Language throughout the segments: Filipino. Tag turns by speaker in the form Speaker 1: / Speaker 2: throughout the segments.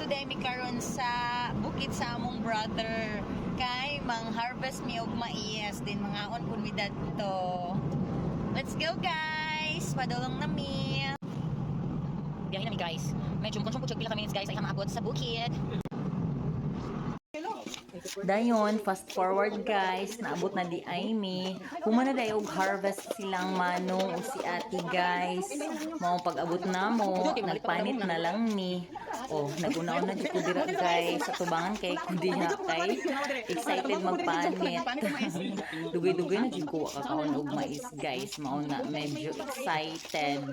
Speaker 1: today mi karon sa bukid sa among brother kay mang harvest mi og mais din mangaon kun mi dadto. Let's go guys. Padulong na mi. Biyahe na mi guys. Medyo mukhang pila ka minutes guys ay maabot sa bukid. Dayon, fast forward guys, naabot na di Amy. Humana dayo og harvest silang manong si ate guys. Mao pag-abot na mo, nagpanit na lang ni. Oh, nag-una-una na ko dira guys sa tubangan kay kudiha kay excited magpanit. Dugay-dugay na jud ko kakaon og mais guys. Mao na medyo excited.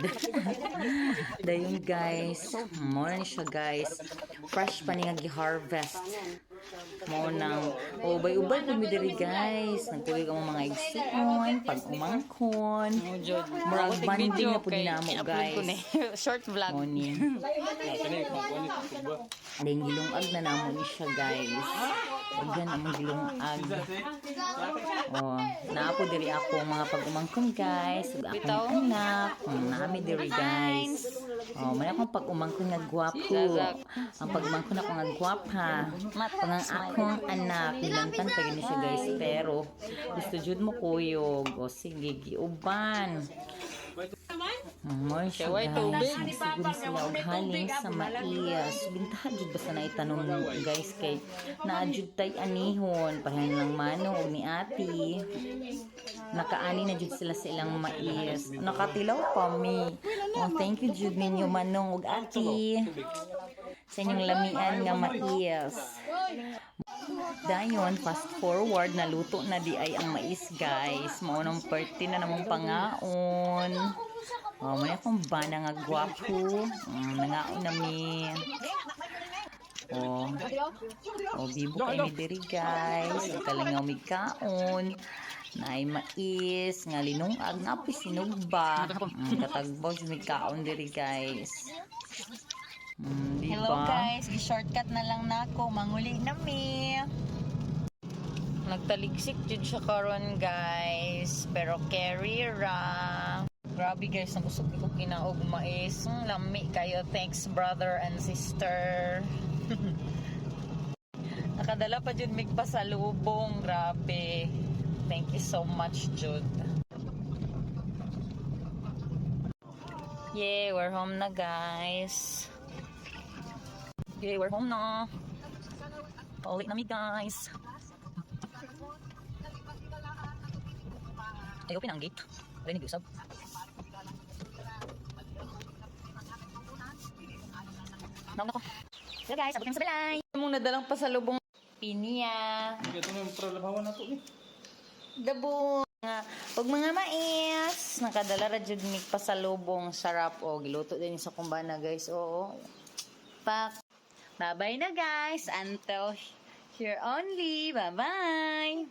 Speaker 1: Dayon guys, mo na siya guys. Fresh pa niya gi-harvest. Mo nang ubay-ubay po mi diri guys. Nagtuloy ka mga igsuon, pag-umangkon. Murag banding na po dinamo guys. Short vlog. Mo ni. Then gilungag na namo ni siya guys. Agyan among gilungag. Oh, naapo diri ako mga pag-umangkon guys. Ug akong anak, nami diri guys. Oh, man akong pag-umangkon nga gwapo. Ang pag-umangkon ako nga gwapa. Pangang akong anak, nilantan pa gini siya guys, pero gusto jud mo kuyog. O sige, giuban. Mo siya guys, siguro sila og haling sa mais. Bintahan jud basta na itanong guys kay naa jud tay anihon, parehan lang manong og ni ati. Nakaani na jud sila sa ilang mais. Nakatilaw pa mi. Oh, thank you jud ninyo manong og ati. Sa inyong lamian nga mais. Dayon, fast forward, naluto na di ay ang mais guys. Maunang party na namang pangaon. Oh, may akong bana nga gwapo. Nangaon na mi. Oh, bibo kay mi diri guys. Kalingaw mi kaon. Naay mais, nga linungag, napoy sinugba. Katagbaw mi kaon diri guys. Diba? Hello guys, i-shortcut na lang nako, manguli na mi. Nagtaligsik jud siya karon guys, pero carry ra. Grabe guys, nabusog ko kinaog mais. Lami kayo, thanks brother and sister. Nakadala pa jud mig pasalubong, grabe. Thank you so much jud. Yeah, we're home na guys. Okay, we're home na. Paulit na mi guys. Ay, open ang gate. Wala ni usab. Nauna ko. So guys, abot kami sa balay. Mong nadalang pasalubong pinya.
Speaker 2: Ito na yung pralabawan na ito eh.
Speaker 1: Dabo. Pag mga mais, nakadala ra jud mig pasalubong, sarap o giluto din sa kumbana guys. Oo. Pak. Bye-bye na guys. Until here only. Bye-bye.